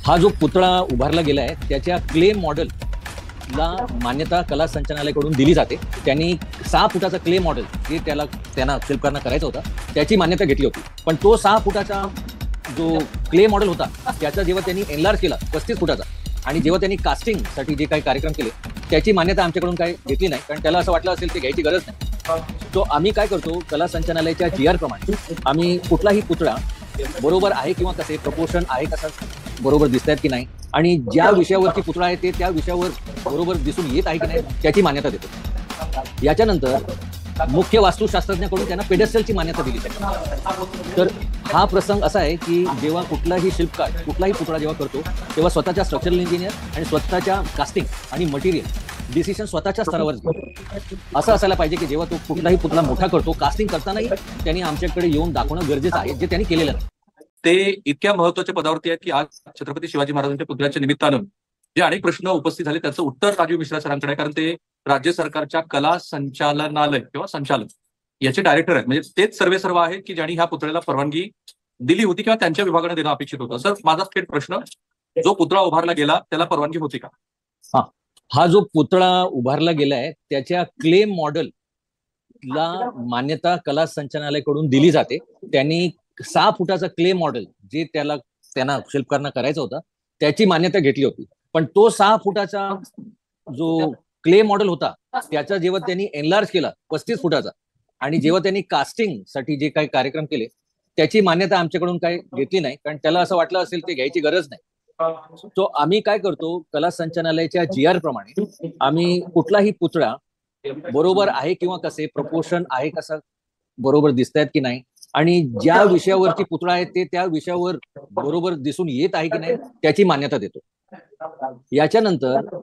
हा जो पुतळा उभारला गेला आहे त्याच्या क्ले मॉडेलला मान्यता कला संचालनालयाकडून दिली जाते. त्यांनी 6 फुटाचा क्ले मॉडेल जे त्यांना शिल्पकारना करायचा होता त्याची मान्यता घेतली होती. पण तो 6 फुटाचा जो क्ले मॉडेल होता त्याचा जेव्हा त्यांनी एनलार्ज केला 35 फुटाचा आणि जेव्हा त्यांनी कास्टिंगसाठी जे काही कार्यक्रम केले त्याची मान्यता आमच्याकडून काही घेतली नाही, कारण त्याला असं वाटलं असेल ते घ्यायची गरज नाही. तो आम्ही काय करतो, कला संचालनालयाच्या GR प्रमाणे आम्ही कुठलाही पुतळा बरोबर आहे किंवा कसे प्रपोर्शन आहे कसं बरोबर दिसत आहेत की नाही आणि ज्या विषयावरती पुतळा आहे ते त्या विषयावर बरोबर दिसून येत आहे की नाही त्याची मान्यता देतो. याच्यानंतर मुख्य वास्तुशास्त्रज्ञाकडून त्यांना पेडेस्टलची मान्यता दिली जाते. तर हा प्रसंग असा आहे की जेव्हा कुठलाही शिल्पकार कुठलाही पुतळा जेव्हा करतो तेव्हा स्वतःच्या स्ट्रक्चरल इंजिनियर आणि स्वतःच्या कास्टिंग आणि मटेरियल डिसिशन स्वतःच्या स्तरावर घेतो. असं असायला पाहिजे की जेव्हा तो कुठलाही पुतळा मोठा करतो कास्टिंग करतानाही त्यांनी आमच्याकडे येऊन दाखवणं गरजेचं आहे, जे त्यांनी केलेलं नाही. ते इतक्या महत्वाच्या पदावरती आहेत की आज छत्रपती शिवाजी महाराजांच्या पुतळ्याच्या निमित्तानं जे अनेक प्रश्न उपस्थित झाले त्याचं उत्तर राजीव मिश्रा सरांकडे आहे, कारण ते राज्य सरकारच्या कला संचालनालय किंवा संचालक याचे डायरेक्टर आहेत. म्हणजे तेच सर्व आहेत की ज्यांनी ह्या पुतळ्याला परवानगी दिली होती किंवा त्यांच्या विभागाने देणं अपेक्षित होतं. सर, माझा थेट प्रश्न, जो पुतळा उभारला गेला त्याला परवानगी होती का? हा जो पुतळा उभारला गेलाय त्याच्या क्ले मॉडेलला मान्यता कला संचालनालयाकडून दिली जाते. त्यांनी 6 फुटाचा क्ले मॉडेल जे त्यांना शिल्पकारना करायचा होता त्याची मान्यता घेतली होती. पण तो 6 फुटाचा जो क्ले मॉडेल होता त्याचा जेव्हा त्यांनी एनलार्ज केला 35 फुटाचा आणि जेव्हा त्यांनी कास्टिंगसाठी जे काही कार्यक्रम केले त्याची मान्यता आमच्याकडून काही घेतली नाही, कारण त्याला असं वाटलं असेल ते घ्यायची गरज नाही. तो आम्ही काय करतो, कला संचालनालयाच्या GR प्रमाणे आम्ही कुठलाही पुतळा बरोबर आहे किंवा कसे प्रपोर्शन आहे कसं बरोबर दिसत आहेत की नाही आणि ज्या विषयावरती पुतळा आहे ते त्या विषयावर बरोबर दिसून येत आहे की नाही त्याची मान्यता देतो. याच्यानंतर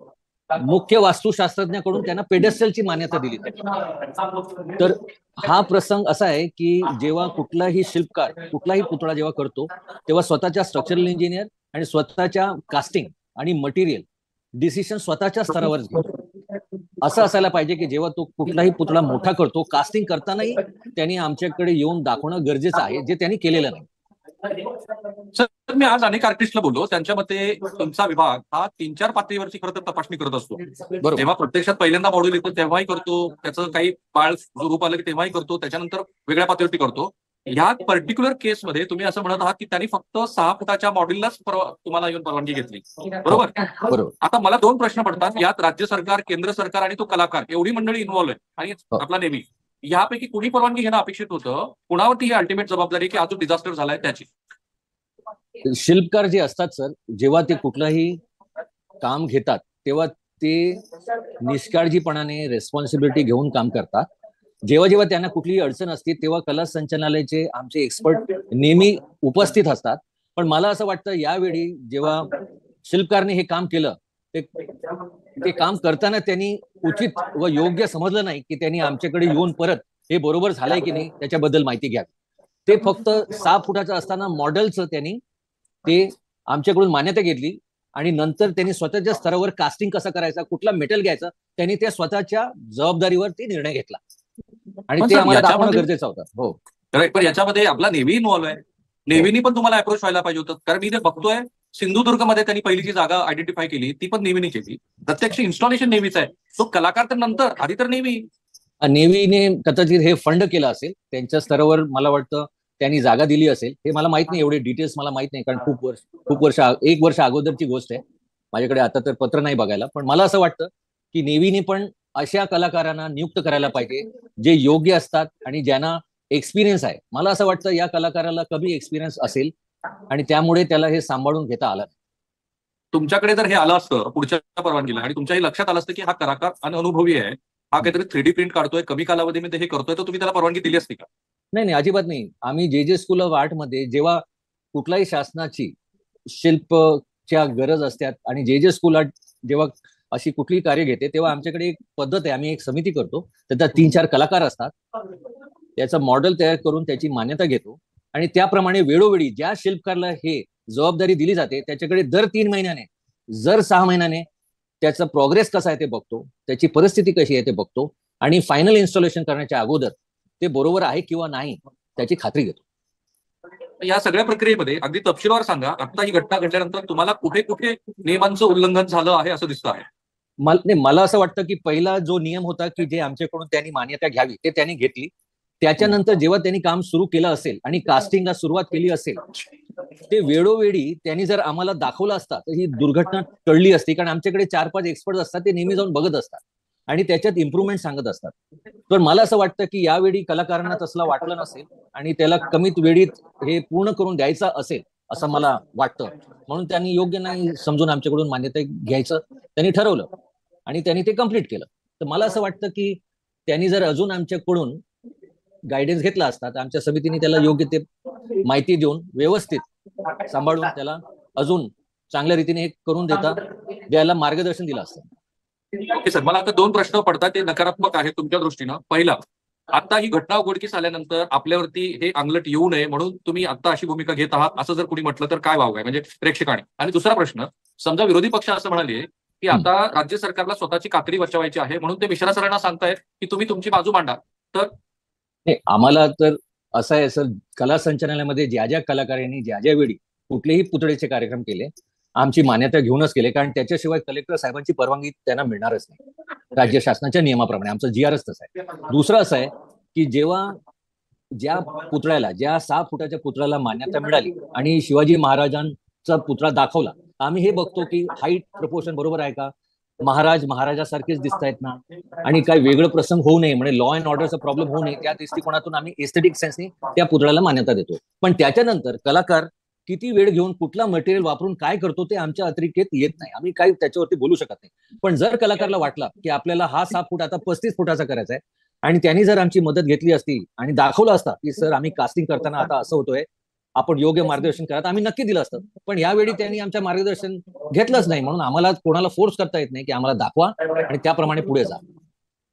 मुख्य वास्तुशास्त्रज्ञाकडून त्यांना पेडेस्टलची मान्यता दिली जाते. तर हा प्रसंग असा आहे की जेव्हा कुठलाही शिल्पकार कुठलाही पुतळा जेव्हा करतो तेव्हा स्वतःच्या स्ट्रक्चरल इंजिनियर आणि स्वतःच्या कास्टिंग आणि मटेरियल डिसिशन स्वतःच्या स्तरावर घेतो. असं असायला पाहिजे की जेव्हा तो कुठलाही पुतळा मोठा करतो कास्टिंग करतानाही त्यांनी आमच्याकडे येऊन दाखवणं गरजेचं आहे, जे त्यांनी केलेलं नाही. सर, मी आज अनेक आर्टिस्टला बोललो, त्यांच्या मते तुमचा विभाग हा 3-4 पातळीवरची खरं तर तपासणी करत असतो. जेव्हा प्रत्यक्षात पहिल्यांदा मॉड्यूल येतो तेव्हाही करतो, त्याचं काही पाळ जो रूप आलं की तेव्हाही करतो, त्याच्यानंतर वेगळ्या पातळीवरती करतो. ह्या पर्टिक्युलर केसमध्ये तुम्ही असं म्हणत आहात की त्यांनी फक्त 6 फुटाच्या मॉड्यूललाच तुम्हाला येऊन परवानगी घेतली, बरोबर? बरोबर. आता मला 2 प्रश्न पडतात. यात राज्य सरकार, केंद्र सरकार आणि तो कलाकार एवढी मंडळी इन्व्हॉल्व्ह आहे आणि आपला नेहमी यापैकी कुणी परवानगी घेणं अपेक्षित होतं? कुणावरती ही अल्टिमेट जबाबदारी की हा जो डिझास्टर झालाय त्याची? शिल्पकार जे असतात सर, जेव्हा ते कुठलंही काम घेतात तेव्हा ते निष्काळजीपणाने रेस्पॉन्सिबिलिटी घेऊन काम करतात. जेव्हा जेव्हा त्यांना कुठलीही अडचण असते तेव्हा कला संचालनालयाचे आमचे एक्सपर्ट नेहमी उपस्थित असतात. पण मला असं वाटतं यावेळी जेव्हा शिल्पकारने हे काम केलं ते काम करताना त्यांनी उचित व योग्य समजलं नाही की त्यांनी आमच्याकडे येऊन परत हे बरोबर झालंय की नाही त्याच्याबद्दल माहिती घ्यावी. ते फक्त 6 फुटाचं असताना मॉडेलचं त्यांनी ते आमच्याकडून मान्यता घेतली आणि नंतर त्यांनी स्वतःच्या स्तरावर कास्टिंग कसं करायचं, कुठला मेटल घ्यायचा, त्यांनी त्या स्वतःच्या जबाबदारीवर ते निर्णय घेतला आणि ते आम्हाला दाखवणं गरजेचं होतं. हो, करेक्ट. पण याच्यामध्ये आपला नेव्ही इन्व्हॉल्व आहे. नेव्हीनी पण तुम्हाला अप्रोच व्हायला पाहिजे होतं, कारण मी ते बघतोय सिंधुदुर्गमध्ये त्यांनी पहिली जी जागा आयडेंटिफाय केली ती पण नेव्हीने केली. प्रत्यक्ष इन्स्टॉलेशन नेव्हीच आहे. तो कलाकार तर नंतर, आधी तर नेव्ही. नेव्हीने कदाचित हे फंड केलं असेल त्यांच्या स्तरावर, मला वाटतं त्यांनी जागा दिली असेल. हे मला माहित नाही, एवढे डिटेल्स मला माहित नाही, कारण खूप वर्ष 1 वर्ष अगोदरची गोष्ट आहे. माझ्याकडे आता तर पत्र नाही बघायला. पण मला असं वाटतं की नेव्हीने पण अशा कलाकारांना नियुक्त करायला पाहिजे जे योग्य असतात आणि ज्यांना एक्सपिरियन्स आहे. मला असं वाटतं या कलाकाराला कमी एक्सपिरियन्स असेल आणि त्यामुळे त्याला हे सांभाळून घेता आलं. तुमच्याकडे जर हे आलं असतं पुढच्या परवानगीला आणि तुमच्याही लक्षात आलं असतं की हा कलाकार अनुभवी आहे, हा काहीतरी 3D प्रिंट काढतोय, कमी कालावधीमध्ये हे करतोय, तर तुम्ही त्याला परवानगी दिली असती का? नाही, अजिबात नाही. आम्ही जे स्कूल ऑफ आर्ट मध्ये जेव्हा कुठल्याही शासनाची शिल्पच्या गरज असतात आणि जे स्कूल आर्ट जेव्हा अशी कुठलीही कार्य घेते तेव्हा आमच्याकडे एक पद्धत आहे. आम्ही एक समिती करतो, त्याच्यात 3-4 कलाकार असतात. त्याचं मॉडेल तयार करून त्याची मान्यता घेतो आणि त्याप्रमाणे वेळोवेळी ज्या शिल्पकारला हे जबाबदारी दिली जाते त्याच्याकडे दर 3 महिन्याने, दर 6 महिन्याने त्याचा प्रोग्रेस कसा आहे ते बघतो, त्याची परिस्थिती कशी आहे ते बघतो आणि फायनल इन्स्टॉलेशन करण्याच्या अगोदर ते बरोबर आहे किंवा नाही त्याची खात्री घेतो. या सगळ्या प्रक्रियेमध्ये अगदी तपशीलवार सांगा, आता ही घटना घडल्यानंतर तुम्हाला कुठे कुठे नियमांचं उल्लंघन झालं आहे असं दिसतं आहे? मला असं वाटतं की पहिला जो नियम होता की जे आमच्याकडून त्यांनी मान्यता घ्यावी ते त्यांनी घेतली. त्याच्यानंतर जेव्हा त्यांनी काम सुरू केलं असेल आणि कास्टिंगला सुरुवात केली असेल, ते वेळोवेळी त्यांनी जर आम्हाला दाखवलं असता तर ही दुर्घटना टळली असती. कारण आमच्याकडे 4-5 एक्सपर्ट असतात, ते नेहमी जाऊन बघत असतात आणि त्याच्यात इम्प्रुव्हमेंट सांगत असतात. तर मला असं वाटतं की यावेळी कलाकारांना तसलं वाटलं नसेल आणि त्याला कमीत वेळीत हे पूर्ण करून द्यायचं असेल असं मला वाटतं. म्हणून त्यांनी योग्य नाही समजून आमच्याकडून मान्यता घ्यायचं त्यांनी ठरवलं आणि त्यांनी ते कम्प्लीट केलं. तर मला असं वाटतं की त्यांनी जर अजून आमच्याकडून गायडन्स घेतला असता तर आमच्या समितीने त्याला योग्य ते माहिती देऊन व्यवस्थित सांभाळून त्याला अजून चांगल्या रीतीने हे करून द्यायला मार्गदर्शन दिलं असतं. ओके सर, मला आता 2 प्रश्न पडतात, ते नकारात्मक आहे तुमच्या दृष्टीनं. पहिला, आता ही घटना उघडकीस आल्यानंतर आपल्यावरती हे अंगलट येऊ नये म्हणून तुम्ही आता अशी भूमिका घेत आहात असं जर कोणी म्हटलं तर काय वाव आहे म्हणजे प्रेक्षकाने? आणि दुसरा प्रश्न, समजा विरोधी पक्ष असं म्हणाले की आता राज्य सरकारला स्वतःची काकडी बचावायची आहे म्हणून ते मिश्रा सरांना सांगतायत की तुम्ही तुमची बाजू मांडा, तर आम्हाला तर असं आहे सर, कला संचालनालयामध्ये ज्या ज्या कलाकारांनी ज्या ज्या वेळी कुठलेही पुतळेचे कार्यक्रम केले आमची मान्यता घेऊनच केले. कारण त्याच्याशिवाय कलेक्टर साहेबांची परवानगी त्यांना मिळणारच नाही. राज्य शासनाच्या नियमाप्रमाणे आमचं GRच तसं आहे. दुसरं असं आहे की जेव्हा ज्या पुतळ्याला, ज्या 6 फुटाच्या पुतळ्याला मान्यता मिळाली आणि शिवाजी महाराजांचा पुतळा दाखवला, आम्ही हे बघतो की हाईट प्रपोर्शन बरोबर आहे का, महाराजासारखेच दिसत आहेत ना, आणि काही वेगळं प्रसंग होऊ नये म्हणजे लॉ अँड ऑर्डरचा प्रॉब्लेम होऊ नये त्या दृष्टिकोनातून आम्ही एस्थेटिक सेन्सने त्या पुतळ्याला मान्यता देतो. पण त्याच्यानंतर कलाकार किती वेळ घेऊन कुठला मटेरियल वापरून काय करतो ते आमच्या अतिरिक्त येत नाही. आम्ही काही त्याच्यावरती बोलू शकत नाही. पण जर कलाकारला वाटला की आपल्याला हा 6 फूट आता 35 फुटाचा करायचा आहे आणि त्यांनी जर आमची मदत घेतली असती आणि दाखवलं असतं की सर आम्ही कास्टिंग करताना आता असं होतोय, आपण योग्य मार्गदर्शन करा, आम्ही नक्की दिलं असतं. पण यावेळी त्यांनी आमच्या मार्गदर्शन घेतलंच नाही. म्हणून आम्हाला कोणाला फोर्स करता येत नाही की आम्हाला दाखवा आणि त्याप्रमाणे पुढे जा.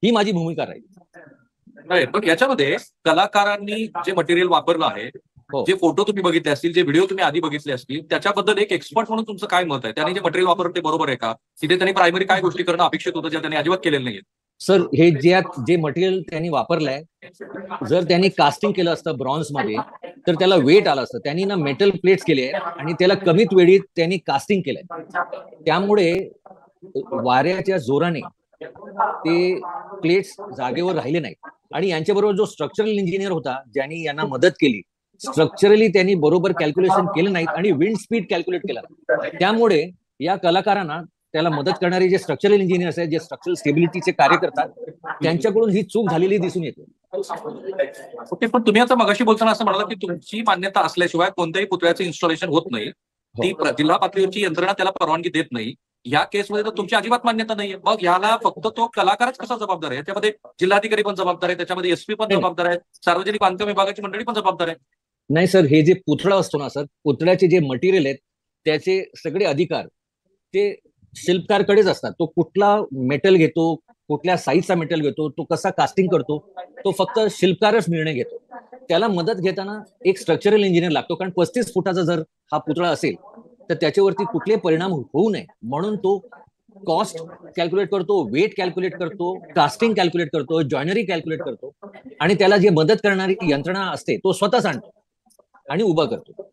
ही माझी भूमिका राहील. पण याच्यामध्ये कलाकारांनी जे मटेरियल वापरलं आहे, जे फोटो तुम्ही बघितले असतील, जे व्हिडिओ तुम्ही आधी बघितले असतील, त्याच्याबद्दल एक एक्सपर्ट म्हणून तुमचं काय मत आहे? त्यांनी जे मटेरियल वापरलं ते बरोबर आहे का? तिथे त्यांनी प्रायमरी काय गोष्टी करणं अपेक्षित होतं ज्या त्यांनी अजिबात केलेलं नाहीये? सर, हे जे मटेरियल त्यांनी वापरलंय, जर त्यांनी कास्टिंग केलं असतं ब्रॉन्झ मध्ये तर त्याला वेट आलं असतं. त्यांनी ना मेटल प्लेट्स केले आणि त्याला कमीत वेळीत त्यांनी कास्टिंग केलंय. त्यामुळे वाऱ्याच्या जोराने ते प्लेट्स जागेवर राहिले नाहीत. आणि यांच्याबरोबर जो स्ट्रक्चरल इंजिनियर होता ज्यांनी यांना मदत केली, स्ट्रक्चरली त्यांनी बरोबर कॅल्क्युलेशन केलं नाहीत आणि विंड स्पीड कॅल्क्युलेट केला. त्यामुळे या कलाकारांना त्याला मदत करणारे जे स्ट्रक्चरल इंजिनियर्स आहेत, जे स्ट्रक्चरल स्टेबिलिटीचे कार्य करतात, त्यांच्याकडून ही चूक झालेली दिसून येते. ओके, पण तुम्ही आता मगाशी बोलताना असं म्हणाला की तुमची मान्यता असल्याशिवाय कोणत्याही पुतळ्याचं इन्स्टॉलेशन होत नाही, ती जिल्हा पातळीवरची यंत्रणा त्याला परवानगी देत नाही. या केसमध्ये तर तुमची अजिबात मान्यता नाहीये. मग याला फक्त तो कलाकारच कसा जबाबदार आहे? त्याच्यामध्ये जिल्हाधिकारी पण जबाबदार आहे, त्याच्यामध्ये SP पण जबाबदार आहे, सार्वजनिक बांधकाम विभागाची मंडळी पण जबाबदार आहे. नाही सर, हे जे पुतळा असतो ना सर, पुतळ्याचे जे मटेरियल आहेत त्याचे सगळे अधिकार ते शिल्पकारकडेच असतात. तो कुठला मेटल घेतो, कुठल्या साईजचा मेटल घेतो, तो कसा कास्टिंग करतो, तो फक्त शिल्पकारच निर्णय घेतो. त्याला मदत घेताना एक स्ट्रक्चरल इंजिनियर लागतो. कारण 35 फुटाचा जर हा पुतळा असेल तर त्याच्यावरती कुठले परिणाम होऊ नये म्हणून तो कॉस्ट कॅल्क्युलेट करतो, वेट कॅल्क्युलेट करतो, कास्टिंग कॅल्क्युलेट करतो, जॉइनरी कॅल्क्युलेट करतो आणि त्याला जे मदत करणारी यंत्रणा असते तो स्वतःच आणतो आणि उभा करतो.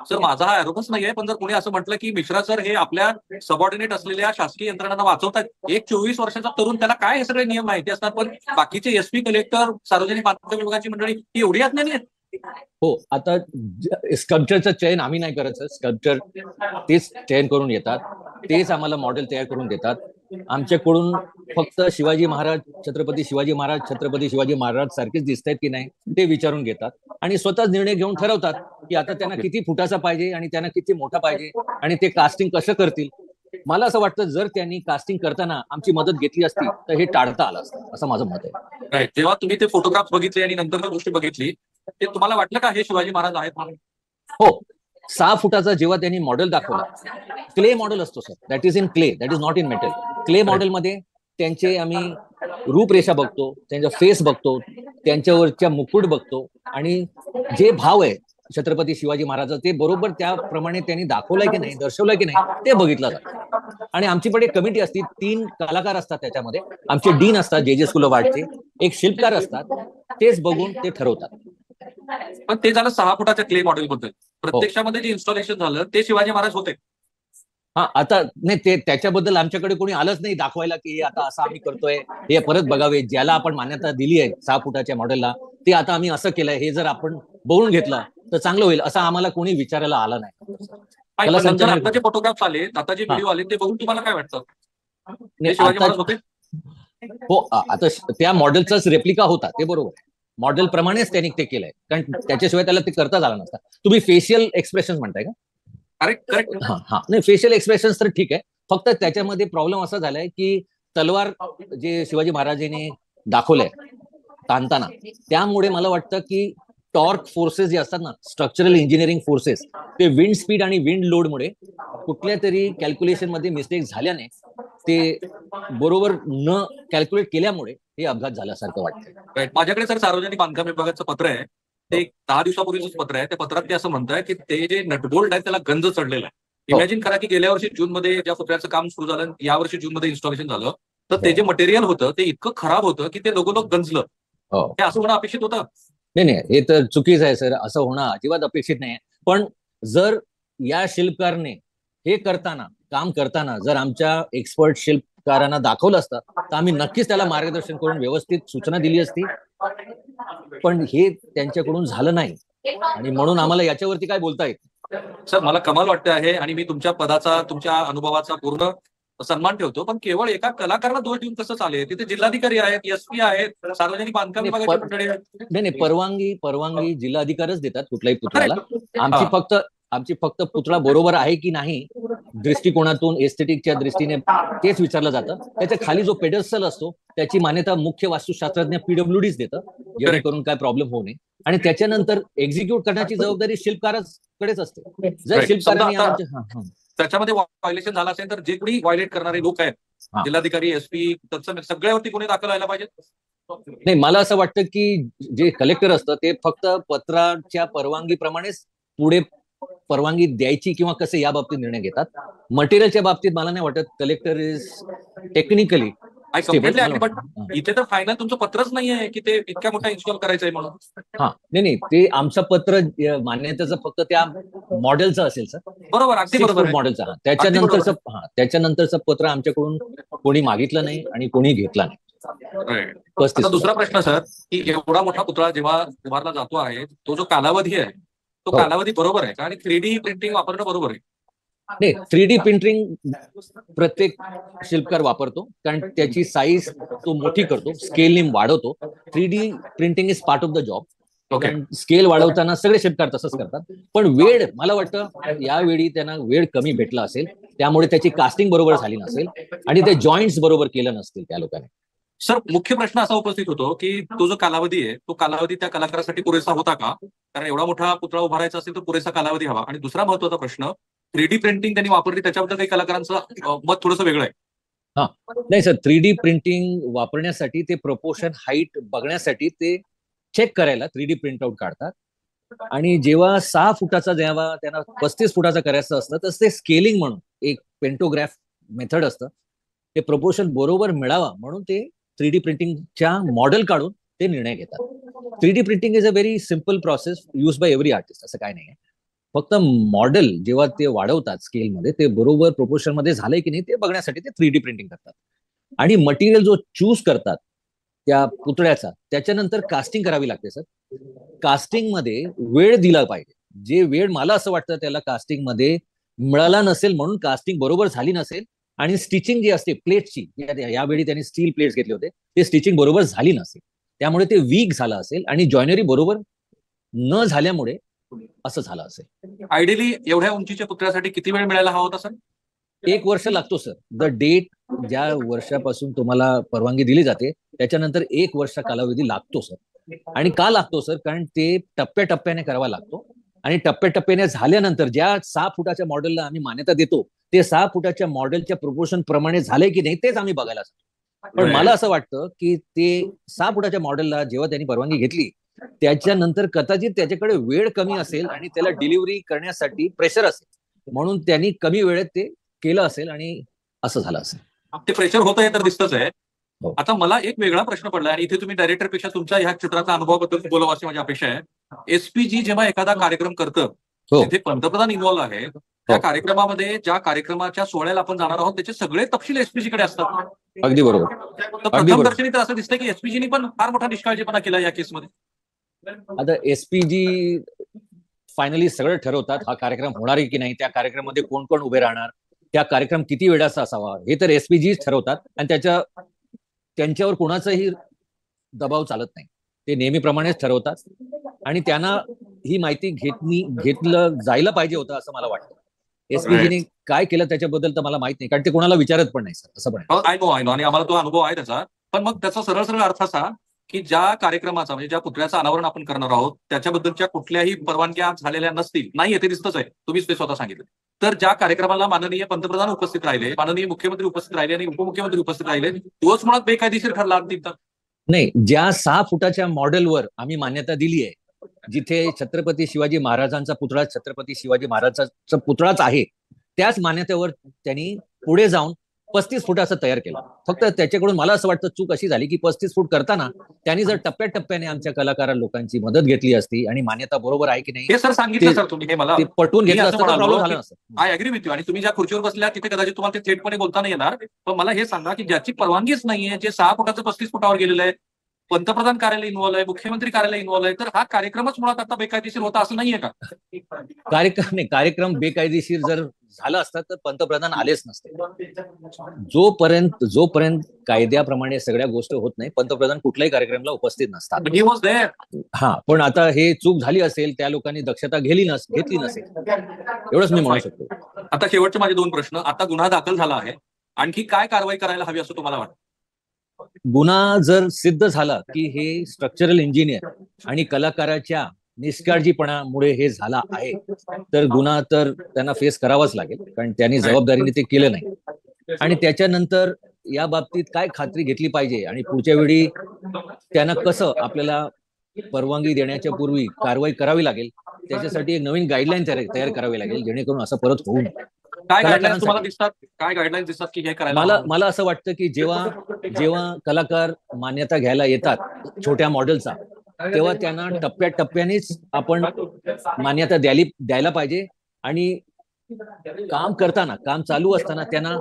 सर, माझा हा आरोपच नाहीये, पण जर कोणी असं म्हटलं की मिश्रा सर हे आपल्या सबऑर्डिनेट असलेल्या शासकीय यंत्रणांना वाचवतात, एक 24 वर्षाचा तरुण, त्याला काय हे सगळे नियम माहिती असतात, पण बाकीचे SP, कलेक्टर, सार्वजनिक बांधकाम विभागाची मंडळी ही एवढी अज्ञानी आहेत? हो, आता स्कल्पचरचं चयन आम्ही नाही करत सर. स्कल्पचर तेच चयन करून येतात, तेच आम्हाला मॉडेल तयार करून देतात. आमच्याकडून फक्त शिवाजी महाराज छत्रपती शिवाजी महाराज सारखेच दिसत आहेत की नाही ते विचारून घेतात आणि स्वतःच निर्णय घेऊन ठरवतात की आता त्यांना किती फुटाचा पाहिजे आणि त्यांना किती मोठा पाहिजे आणि ते कास्टिंग कसं करतील. मला असं वाटतं जर त्यांनी कास्टिंग करताना आमची मदत घेतली असती तर हे टाळता आलं असतं, असं माझं मत आहे. जेव्हा तुम्ही ते फोटोग्राफ बघितले आणि नंतर गोष्टी बघितली, ते तुम्हाला वाटलं का हे शिवाजी महाराज आहेत म्हणून? हो, 6 फुटाचा जेव्हा त्यांनी मॉडेल दाखवला, क्ले मॉडेल असतो sir, that is in clay, that is not in metal. Clay मॉडेलमध्ये त्यांचे आम्ही रूपरेषा बघतो, त्यांचा फेस बघतो, त्यांच्यावरच्या मुकुट बघतो आणि जे भाव आहे छत्रपती शिवाजी महाराज ते बरोबर त्याप्रमाणे त्यांनी दाखवलंय की नाही, दर्शवलंय की नाही ते बघितलं जातं. आणि आमची कमिटी असती, 3 कलाकार असतात त्याच्यामध्ये, आमचे डीन असतात JJ स्कूल ऑफ आर्टचे, एक शिल्पकार असतात, तेच बघून ते ठरवतात. पण ते झालं 6 फुटाच्या क्ले मॉडेल बद्दल. प्रत्यक्षामध्ये जे इन्स्टॉलेशन झालं ते शिवाजी महाराज होते. हा, आता नाही, ते त्याच्याबद्दल आमच्याकडे कोणी आलंच नाही दाखवायला की आता असं आम्ही करतोय, हे परत बघावे. ज्याला आपण मान्यता दिली आहे 6 फुटाच्या मॉडेलला, ते आता आम्ही असं केलंय, हे जर आपण बघून घेतलं तर चांगलं होईल, असं आम्हाला कोणी विचारायला आलं नाही. पण कला नंतर आता संचालक जे फोटोग्राफ्स आले, आता जे व्हिडिओ आले, ते बघून तुम्हाला काय वाटतं? नाही, ते शिवाजी आता महाराज होते? हो, आता त्या मॉडेलचाच रेप्लिका होता, ते बरोबर आहे. मॉडेल प्रमाणेच त्यांनी ते केलंय, कारण त्याच्याशिवाय त्याला ते करताच आलं नसतं. तुम्ही फेशियल एक्सप्रेशन म्हणताय का? करेक्ट. हा हा, नाही, फेशियल एक्सप्रेशन तर ठीक आहे. फक्त त्याच्यामध्ये प्रॉब्लेम असा झालाय की तलवार जे शिवाजी महाराजांनी दाखवलंय ताणताना, त्यामुळे मला वाटतं की टॉर्क फोर्सेस जे असतात ना, स्ट्रक्चरल इंजिनिअरिंग फोर्सेस, ते विंड स्पीड आणि विंड लोडमुळे कुठल्या तरी कॅल्क्युलेशन मध्ये मिस्टेक झाल्याने, ते बरोबर न कॅल्क्युलेट केल्यामुळे हे अपघात झाल्यासारखं वाटतं. माझ्याकडे सर सार्वजनिक बांधकाम विभागाचं पत्र आहे. ते एक 10 दिवसापूर्वीच पत्र आहे. त्या पत्रात ते असं म्हणताय की ते जे नटबोल्ट आहे त्याला गंज चढलेला आहे. इमॅजिन करा की गेल्या वर्षी जूनमध्ये ज्या पुतळ्याचं काम सुरू झालं, या वर्षी जूनमध्ये इन्स्टॉलेशन झालं, तर ते जे मटेरियल होतं ते इतकं खराब होतं की ते लोक गंजलं. हो, हे असं होणं अपेक्षित होतं? नाही नाही, हे तर चुकीचं आहे सर, असं होणं अजिबात अपेक्षित नाही. पण जर या शिल्पकारने हे करताना, काम करताना जर आमच्या एक्सपर्ट शिल्पकारांना दाखवलं असतं, तर आम्ही नक्कीच त्याला मार्गदर्शन करून व्यवस्थित सूचना दिली असती. पण हे त्यांच्याकडून झालं नाही, आणि म्हणून आम्हाला याच्यावरती काय बोलता येत. सर, मला कमाल वाटते आहे आणि मी तुमच्या पदाचा, तुमच्या अनुभवाचा पूर्ण सन्मान ठेवतो. पण केवळ एका कलाकाराला दोष देऊन कसं चालेल? तिथे जिल्हाधिकारी आहेत, एसपी आहेत, सार्वजनिक बांधकाम नाही, विभागाचे मंडळी आहेत. नाही नाही, परवानगी जिल्हाधिकारीच देतात कुठल्याही पुतळ्याला. हा. आमची फक्त पुतळा बरोबर आहे की नाही दृष्टिकोनातून, एस्थेटिकच्या दृष्टीने तेच विचारलं जातं. त्याच्या खाली जो पेडस्टल असतो त्याची मान्यता मुख्य वास्तुशास्त्रज्ञ पीडब्ल्यूडीच देतं, जेणेकरून काय प्रॉब्लेम होऊ नये. आणि त्याच्यानंतर एक्झिक्यूट करण्याची जबाबदारी शिल्पकाराकडेच असते. जर Right. शिल्पकारांनी समजा आता त्याच्यामध्ये व्हायलेशन झालं असेल तर जे कोणी व्हायलेट करणारे लोक आहेत, हा. जिल्हाधिकारी, एसपी, तत्सम सगळ्यावरती कोणी दाखल व्हायला पाहिजे? नाही, मला असं वाटतं की जे कलेक्टर असतं ते फक्त पत्राच्या परवानगीप्रमाणेच पुढे परवानगी द्यायची किंवा कसे या बाबतीत निर्णय घेतात. मटेरियलच्या बाबतीत मला नाही वाटत collector is technically I stable. Completely but इथे तर फायनल तुमचं पत्रच नाहीये की ते इतक्या मोठा इन्स्टॉल करायचं आहे म्हणून. हा, नाही नाही, ते आमचं पत्र मान्यतेचं फक्त त्या मॉडेलचं असेल सर, बरोबर, अगदी 6 बरोबर फूट आहे. मॉडेलचं. त्याच्यानंतरचं पत्र आमच्याकडून कोणी मागितलं नाही आणि कोणी घेतलं नाही. Right. 35 आता दुसरा फुटाचा. प्रश्न सर, की एवढा मोठा पुतळा जेव्हा उभारला जातो आहे, तो जो कालावधी आहे तो हो. कालावधी बरोबर आहे का? आणि 3D प्रिंटिंग वापरणं बरोबर आहे? नाही, 3D प्रिंटिंग प्रत्येक शिल्पकार वापरतो, कारण त्याची साईज तो मोठी करतो, स्केलने वाढवतो. 3D printing is part of the job. Okay. कारण स्केल वाढवताना सगळे शिल्पकार तसंच करतात. पण वेळ, मला वाटतं यावेळी त्यांना वेळ कमी भेटला असेल, त्यामुळे त्याची कास्टिंग बरोबर झाली नसेल आणि ते जॉईंट्स बरोबर केलं नसतील त्या लोकांनी. सर, मुख्य प्रश्न असा उपस्थित होतो की तो जो कालावधी आहे तो कालावधी त्या कलाकारासाठी पुरेसा होता का? कारण एवढा मोठा पुतळा उभारायचा असेल तर पुरेसा कालावधी हवा. आणि दुसरा महत्वाचा प्रश्न, 3D प्रिंटिंग त्यांनी वापरली त्याच्याबद्दल काही कलाकारांचं मत थोडंसं वेगळं आहे. हा, नाही सर, 3D प्रिंटिंग वापरण्यासाठी ते प्रपोर्शन, हाईट बघण्यासाठी ते चेक करायला 3D प्रिंटआउट काढतात. आणि जेव्हा 6 फुटाचा, जेव्हा त्यांना 35 फुटाचा करायचं असतं, तर ते स्केलिंग म्हणून एक पेंटोग्राफ मेथड असतं. ते प्रपोर्शन बरोबर मिळावा म्हणून ते 3D प्रिंटिंगच्या मॉडेल काढून ते निर्णय घेतात. 3D printing is a very simple process use by every artist, असं काय नाही. फक्त मॉडेल जेव्हा ते वाढवतात स्केलमध्ये, ते बरोबर प्रोपोर्शन मध्ये झालंय की नाही ते बघण्यासाठी ते 3D प्रिंटिंग करतात. आणि मटेरियल जो चूज करतात त्या पुतळ्याचा, त्याच्यानंतर कास्टिंग करावी लागते सर. कास्टिंग मध्ये वेळ दिला पाहिजे. जे वेळ मला असं वाटतं त्याला कास्टिंग मध्ये मिळाला नसेल, म्हणून कास्टिंग बरोबर झाली नसेल. आणि स्टिचिंग जी असते प्लेट्सची, यावेळी त्यांनी स्टील प्लेट्स घेतले होते, ते स्टिचिंग बरोबर झाली नसेल, त्यामुळे ते वीक झालं असेल. आणि जॉइनरी बरोबर न झाल्यामुळे असं झालं असेल. आयडियली एवढ्या उंचीच्या पुतळ्यासाठी किती वेळ मिळायला हवा होता सर? 1 वर्ष लागतो सर. द डेट, ज्या वर्षापासून तुम्हाला परवानगी दिली जाते त्याच्यानंतर 1 वर्ष कालावधी लागतो सर. आणि का लागतो सर? कारण ते टप्प्याटप्प्याने करावा लागतो. आणि टप्प्याटप्प्याने झाल्यानंतर ज्या 6 फुटाच्या मॉडेलला आम्ही मान्यता देतो, ते 6 फुटाच्या मॉडेलच्या प्रोपोर्शन प्रमाणे झालंय की नाही तेच आम्ही बघायला असतो. पण मला असं वाटतं की ते 6 फुटाच्या मॉडेलला जेव्हा त्यांनी परवानगी घेतली, त्याच्यानंतर कदाचित त्याच्याकडे वेळ कमी असेल आणि त्याला डिलिव्हरी करण्यासाठी प्रेशर असेल, म्हणून त्यांनी कमी वेळेत ते केलं असेल आणि असं झालं असेल. ते प्रेशर होत आहे तर दिसतच आहे. हो. आता मला एक वेगळा प्रश्न पडला आणि इथे तुम्ही डायरेक्टर पेक्षा तुमच्या ह्या चित्राचा अनुभवाबद्दल बोलावं अशी माझी अपेक्षा आहे. एसपीजी जेव्हा एखादा कार्यक्रम करतं हो. तिथे पंतप्रधान इन्व्हॉल्व्ह आहे, त्या कार्यक्रमामध्ये ज्या कार्यक्रमाच्या सोहळ्याला आपण जाणार आहोत त्याचे सगळे तपशील एसपीजी कडे असतात. अगदी बरोबर. तर प्रथम दर्शनी तर असं दिसतंय की एसपीजीनी पण फार मोठा निष्काळजीपणा केला या केसमध्ये. आता एसपीजी फायनली सगळं ठरवतात, हा कार्यक्रम होणार आहे की नाही, त्या कार्यक्रमामध्ये कोण कोण उभे राहणार, त्या कार्यक्रम किती वेळाचा असावा, हे तर एसपीजी ठरवतात आणि त्यांच्यावर कोणाचाही दबाव चालत नाही. ते नेहमीप्रमाणेच ठरवतात आणि त्यांना ही माहिती घेतलं जायला पाहिजे होतं असं मला वाटतं. एसपीजीने काय केलं त्याच्याबद्दल तर मला माहित नाही, कारण ते कोणाला विचारत पण नाही सर, असं पण आहे. आय नो आणि आम्हाला तो अनुभव आहे त्याचा. पण मग त्याचा सरळ सरळ अर्थ असा की ज्या कार्यक्रमाचा म्हणजे ज्या पुतळ्याचं अनावरण आपण करणार आहोत त्याच्याबद्दलच्या कुठल्याही परवानग्या झालेल्या नसतील, नाही ते दिसतच आहे, तुम्हीच ते स्वतः सांगितलं. तर ज्या कार्यक्रमाला माननीय पंतप्रधान उपस्थित राहिले, माननीय मुख्यमंत्री उपस्थित राहिले आणि उपमुख्यमंत्री उपस्थित राहिले, तोच मुळात बेकायदेशीर ठरला अंतिमतः. नाही, ज्या 6 फुटाच्या मॉडेलवर आम्ही मान्यता दिली आहे, जिथे छत्रपती शिवाजी महाराजांचा पुतळा छत्रपती शिवाजी महाराजांचा पुतळाच आहे, त्याच मान्यतेवर त्यांनी पुढे जाऊन 35 फुटाचं तयार केलं. फक्त त्याच्याकडून मला असं वाटतं चूक अशी झाली की 35 फूट करताना त्यांनी जर टप्प्याटप्प्याने आमच्या कलाकार लोकांची मदत घेतली असती आणि मान्यता बरोबर आहे की नाही हे सर सांगितलं सर तुम्ही हे मला ते पटवून घेतलं असतं तर प्रॉब्लेम झाला नसतं. I agree with you. आणि तुम्ही ज्या खुर्चीवर बसल्या तिथे कदाचित तुम्हाला ते थेटपणे बोलता नाही येणार. पण मला हे सांगा की ज्याची परवानगीच नाहीये, जे 6 फुटाचं 35 फुटावर गेलेलं आहे, पंतप्रधान कार्यालय इन्व्हॉल्व आहे, मुख्यमंत्री कार्यालय इन्व्हॉल्व आहे, तर हा कार्यक्रमच मुळात आता बेकायदेशीर होता असं नाहीये का? कार्यक्रम बेकायदेशीर जर झाला असता तर पंतप्रधान आलेच नसते. जोपर्यंत कायद्याप्रमाणे सगळ्या गोष्टी होत नाही, पंतप्रधान कुठल्याही कार्यक्रमाला उपस्थित नसतात. He was there. हा, पण आता हे चूक झाली असेल, त्या लोकांनी दक्षता घेतली नसेल, एवढंच मी म्हणू शकतो. आता शेवटचे माझे 2 प्रश्न. आता गुन्हा दाखल झाला आहे, आणखी काय कारवाई करायला हवी असं तुम्हाला वाटतं? गुन्हा जर सिद्ध झाला की हे स्ट्रक्चरल इंजिनियर आणि कलाकाराच्या निष्काळजीपणामुळे हे झाला आहे, तर गुन्हा तर त्यांना फेस करावाच लागेल, कारण त्यांनी जबाबदारीने ते केलं नाही. आणि त्याच्यानंतर या बाबतीत काय खात्री घेतली पाहिजे आणि पुढच्या वेळी त्यांना कसं आपल्याला परवानगी देण्याच्या पूर्वी कारवाई करावी लागेल, त्याच्यासाठी एक नवीन गाईडलाईन तयार करावी लागेल, जेणेकरून असं परत होऊ नये. काय गाईडलाईन्स तुम्हाला दिसतात? काय गाईडलाईन्स दिसतात की हे करायला? मला असं वाटतं की जेव्हा कलाकार मान्यता घ्यायला येतात छोट्या मॉडेलचा, तेव्हा त्यांना टप्प्याटप्प्यानेच आपण मान्यता द्यायला पाहिजे आणि काम चालू असताना त्यांना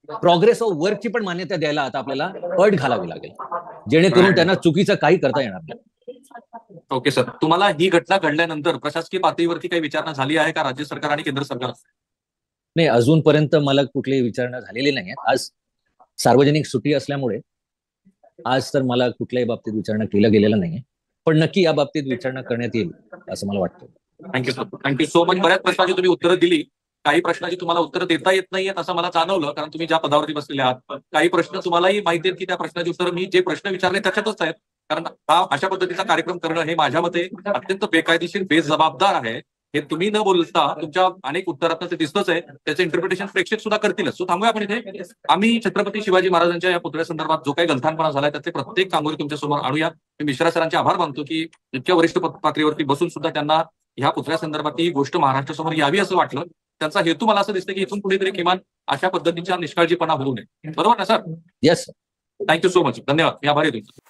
प्रोग्रेस ऑफ वर्कची पण मान्यता द्यायला आता आपल्याला अट घालावी लागेल, जेणेकरून त्यांना चुकीचं काही करता येणार नाही. Okay sir. तुम्हाला ही घटना घडल्यानंतर प्रशासकीय पातळीवरती काही विचारणा झाली आहे का राज्य सरकार आणि केंद्र सरकार? नाही, अजूनपर्यंत मला कुठलीही विचारणा झालेली नाही. आज सार्वजनिक सुट्टी असल्यामुळे आज तर मला कुठल्याही बाबतीत विचारणा केल्या गेलेला नाहीये, पण नक्की या बाबतीत विचारणा करण्यात येईल असं मला वाटतं. Thank you sir. Thank you so much. बऱ्याच प्रश्नांची तुम्ही उत्तरं दिली. काही प्रश्नांची तुम्हाला उत्तरं देता येत नाहीयेत असं मला जाणवलं, कारण तुम्ही ज्या पदावरती बसलेले आहात. काही प्रश्न तुम्हालाही माहिती आहेत की त्या प्रश्नाची उत्तरं मी जे प्रश्न विचारले त्याच्यातच आहेत. कारण हा अशा पद्धतीचा कार्यक्रम करणं हे माझ्या मते अत्यंत बेकायदेशीर, बेजबाबदार आहे. हे तुम्ही न बोलता तुमच्या अनेक उत्तरात ते दिसतच आहे. त्याचं इंटरप्रिटेशन प्रेक्षक सुद्धा करतीलच. सो थांबूया आपण इथे. आम्ही छत्रपती शिवाजी महाराजांच्या या पुतळ्यासंदर्भात जो काही गलथानपणा झालाय त्याचे प्रत्येक कामगिरी तुमच्या समोर आणूया. मी मिश्रा सरांचे आभार मानतो की इतक्या वरिष्ठ पातळीवरती बसून सुद्धा त्यांना ह्या पुतळ्यासंदर्भात ही गोष्ट महाराष्ट्रासमोर यावी असं वाटलं. त्यांचा हेतू मला असं दिसतं की इथून पुढे तरी किमान अशा पद्धतीचा निष्काळजीपणा होऊ नये. बरोबर ना sir? Yes. Thank you so much. धन्यवाद. मी आभारी आहे तुमचा.